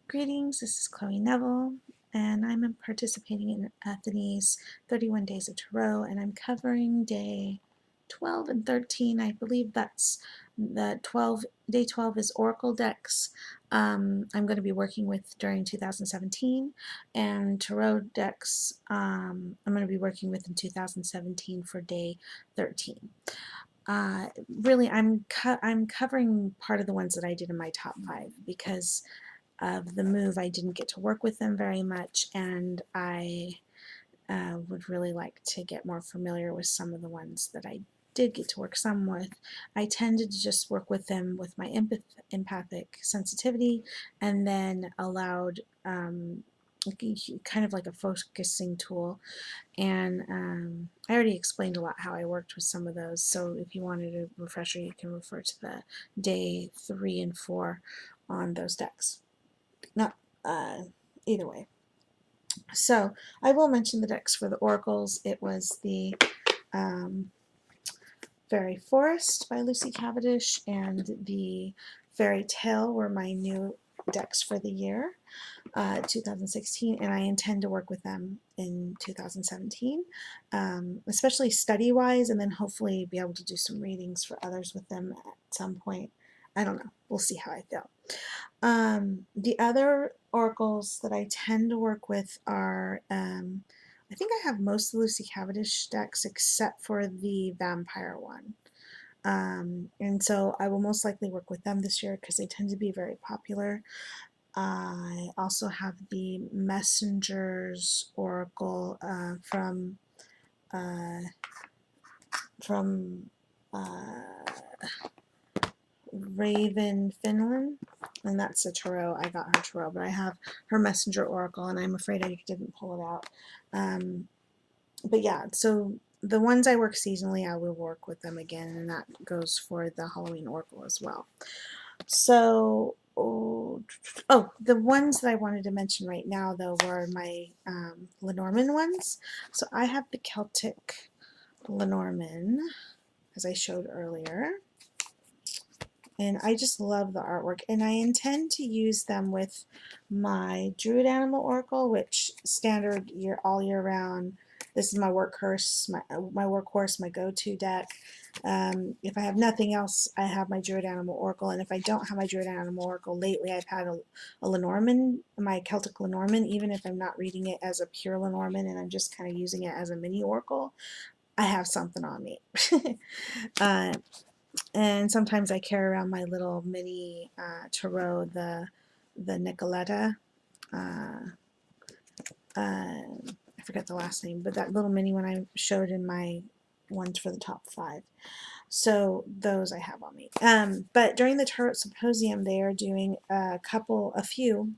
Greetings, this is Chloe Neville, and I'm participating in Anthony's 31 Days of Tarot, and I'm covering day 12 and 13. I believe that's the day 12 is Oracle decks. I'm going to be working with during 2017, and Tarot decks I'm going to be working with in 2017 for day 13. Really, I'm covering part of the ones that I did in my top 5 because of the move. I didn't get to work with them very much, and I would really like to get more familiar with some of the ones that I did get to work some with. I tended to just work with them with my empathic sensitivity, and then allowed kind of like a focusing tool. And I already explained a lot how I worked with some of those, so if you wanted a refresher, you can refer to the day 3 and 4 on those decks. Not either way. So I will mention the decks for the oracles. It was the Fairy Forest by Lucy Cavendish and the Fairy Tale were my new decks for the year 2016, and I intend to work with them in 2017, especially study wise, and then hopefully be able to do some readings for others with them at some point. I don't know, we'll see how I feel. The other oracles that I tend to work with are, I think I have most of the Lucy Cavendish decks except for the vampire one. And so I will most likely work with them this year because they tend to be very popular. I also have the Messengers Oracle from Raven Finland, and that's a tarot. I got her tarot, but I have her Messenger Oracle, and I'm afraid I didn't pull it out. But yeah, so the ones I work seasonally, I will work with them again, and that goes for the Halloween Oracle as well. So, the ones that I wanted to mention right now, though, were my Lenormand ones. So I have the Celtic Lenormand, as I showed earlier. And I just love the artwork, and I intend to use them with my Druid Animal Oracle, which standard all year round. This is my workhorse, my go-to deck. If I have nothing else, I have my Druid Animal Oracle, and if I don't have my Druid Animal Oracle, lately I've had a Lenormand, my Celtic Lenormand, even if I'm not reading it as a pure Lenormand and I'm just kind of using it as a mini Oracle, I have something on me. And sometimes I carry around my little mini tarot, the Nicoletta. I forget the last name, but that little mini one I showed in my ones for the top 5. So those I have on me. But during the Tarot Symposium, they are doing a few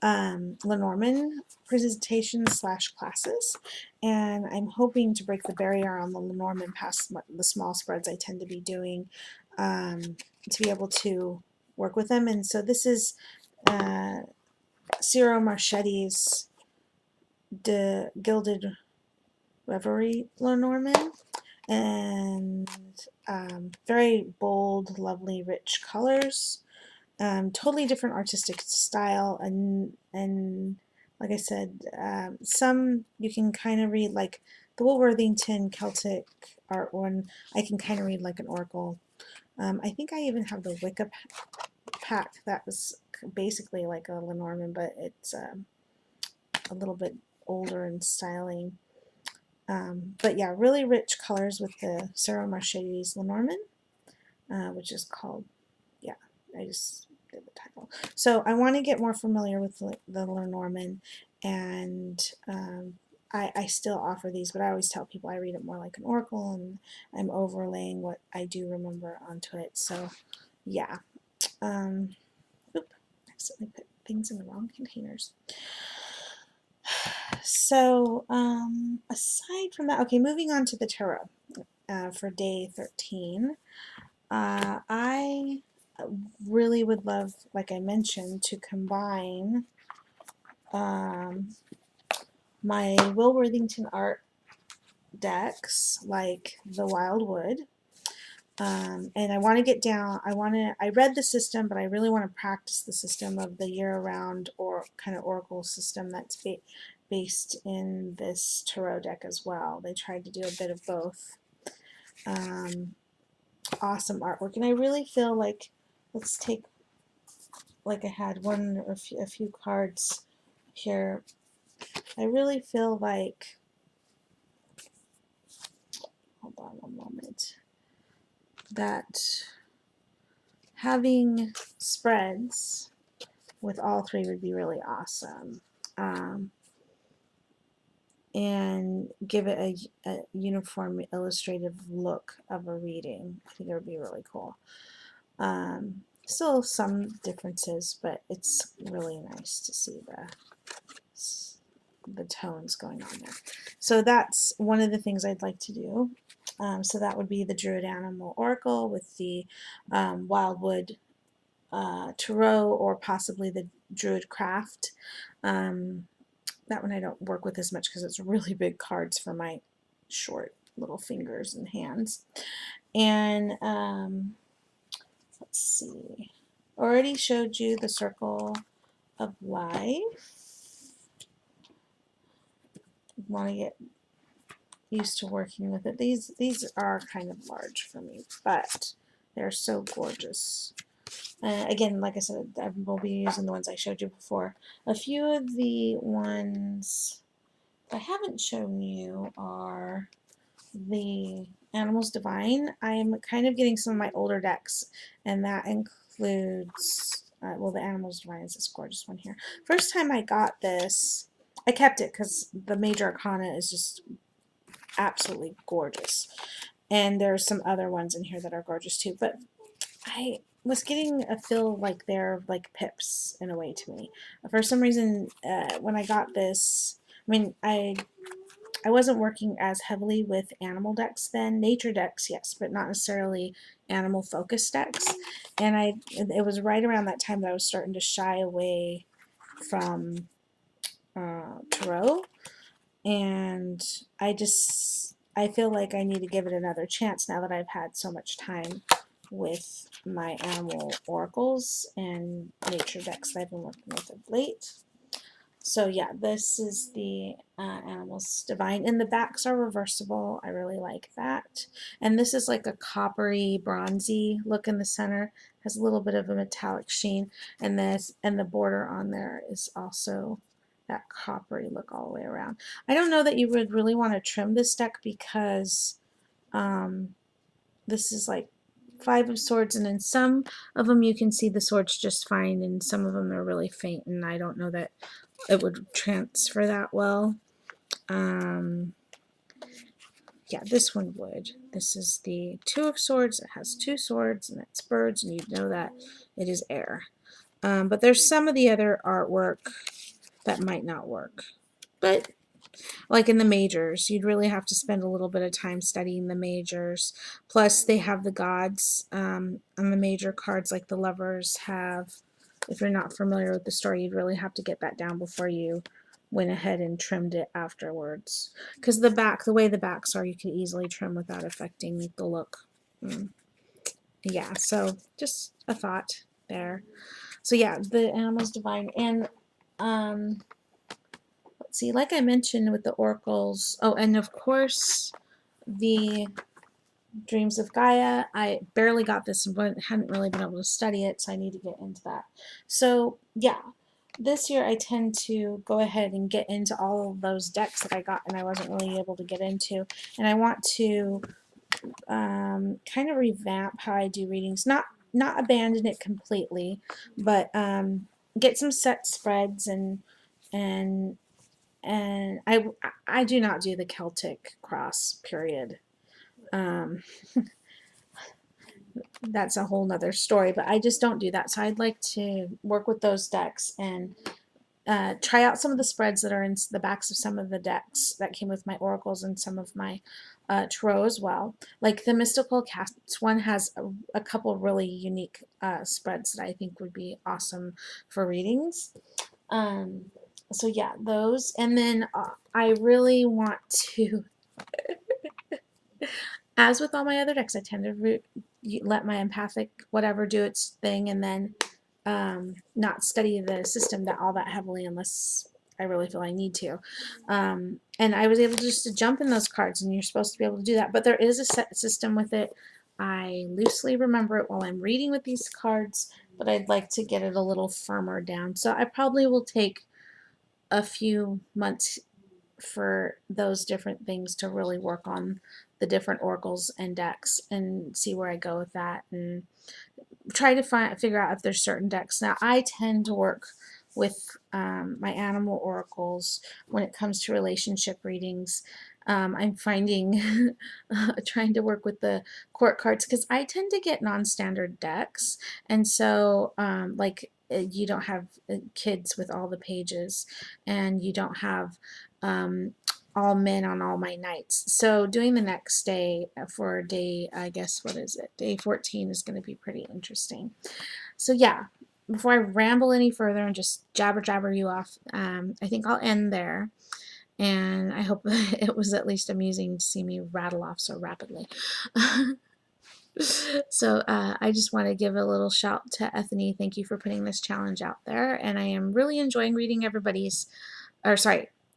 Lenormand presentations / classes, and I'm hoping to break the barrier on the Lenormand past the small spreads I tend to be doing, to be able to work with them. And so this is Ciro Marchetti's De Gilded Reverie Lenormand, and very bold, lovely, rich colors. Totally different artistic style, and like I said, some you can kind of read like the Woolworthington Celtic art one. I can kind of read like an oracle. I think I even have the Wicca pack that was basically like a Lenormand, but it's a little bit older in styling. But yeah, really rich colors with the Ciro Marchetti's Lenormand, which is called, yeah, I just did the title. So I want to get more familiar with the Lenormand, and I still offer these, but I always tell people I read it more like an oracle, and I'm overlaying what I do remember onto it. So yeah. Oop, accidentally put things in the wrong containers. So aside from that, okay, moving on to the tarot for day 13. I really would love, like I mentioned, to combine my Will Worthington art decks, like the Wildwood, And I want to get down. I read the system, but I really want to practice the system of the year-round or kind of oracle system that's based in this tarot deck as well. They tried to do a bit of both. Awesome artwork, and I really feel like, let's take, like I had one or a few cards here. I really feel like, hold on one moment, that having spreads with all three would be really awesome. And give it a uniform illustrative look of a reading. I think it would be really cool. Still some differences, but it's really nice to see the tones going on there. So that's one of the things I'd like to do. So that would be the Druid Animal Oracle with the Wildwood Tarot, or possibly the Druid Craft. That one I don't work with as much because it's really big cards for my short little fingers and hands. And let's see, already showed you the Circle of Life. Want to get used to working with it. These are kind of large for me, but they're so gorgeous. Again, like I said, I will be using the ones I showed you before. A few of the ones I haven't shown you are the Animals Divine. I'm kind of getting some of my older decks, and that includes, well, the Animals Divine is this gorgeous one here. First time I got this, I kept it because the Major Arcana is just absolutely gorgeous. And there's some other ones in here that are gorgeous too, but I was getting a feel like they're like pips in a way to me. For some reason, when I got this, I mean, I wasn't working as heavily with animal decks then. Nature decks, yes, but not necessarily animal focused decks. And it was right around that time that I was starting to shy away from tarot, and I feel like I need to give it another chance now that I've had so much time with my animal oracles and nature decks that I've been working with of late. So yeah, this is the Animals Divine, and the backs are reversible. I really like that. And this is like a coppery, bronzy look in the center. Has a little bit of a metallic sheen, and the border on there is also that coppery look all the way around. I don't know that you would really want to trim this deck because this is like 5 of Swords, and in some of them you can see the swords just fine, and some of them are really faint, and I don't know that it would transfer that well. Yeah, this one would. This is the 2 of Swords. It has 2 swords, and it's birds, and you know that it is air. But there's some of the other artwork that might not work. But like in the majors, you'd really have to spend a little bit of time studying the majors. Plus, they have the gods on the major cards, like the Lovers have. If you're not familiar with the story, you'd really have to get that down before you went ahead and trimmed it afterwards. Because the way the backs are, you can easily trim without affecting the look. Yeah, so just a thought there. So yeah, the Animals Divine. And let's see, like I mentioned with the oracles, oh, and of course the Dreams of Gaia. I barely got this and hadn't really been able to study it, so I need to get into that. So yeah, this year I tend to go ahead and get into all of those decks that I got and I wasn't really able to get into, and I want to kind of revamp how I do readings. Not abandon it completely, but get some set spreads, and I do not do the Celtic cross, period. That's a whole nother story, but I just don't do that. So I'd like to work with those decks and try out some of the spreads that are in the backs of some of the decks that came with my oracles and some of my tarot as well. Like the Mystical Cats one has a couple really unique spreads that I think would be awesome for readings. So yeah, those. And then I really want to as with all my other decks, I tend to let my empathic whatever do its thing, and then not study the system that all that heavily unless I really feel I need to. And I was able just to jump in those cards, and you're supposed to be able to do that. But there is a set system with it. I loosely remember it while I'm reading with these cards, but I'd like to get it a little firmer down. So I probably will take a few months for those different things to really work on the different oracles and decks and see where I go with that, and try to figure out if there's certain decks. Now I tend to work with my animal oracles when it comes to relationship readings. I'm finding trying to work with the court cards because I tend to get non-standard decks, and so like you don't have kids with all the pages, and you don't have all men on all my knights. So doing the next day for day, I guess, what is it? Day 14 is going to be pretty interesting. So yeah, before I ramble any further and just jabber you off, I think I'll end there. And I hope it was at least amusing to see me rattle off so rapidly. So I just want to give a little shout to Ethany. Thank you for putting this challenge out there. And I am really enjoying reading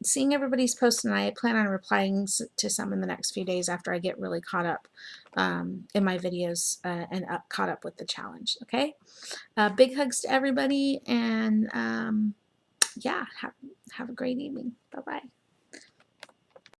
seeing everybody's posts, and I plan on replying to some in the next few days after I get really caught up in my videos and caught up with the challenge. Okay? Big hugs to everybody, and yeah, have a great evening. Bye-bye.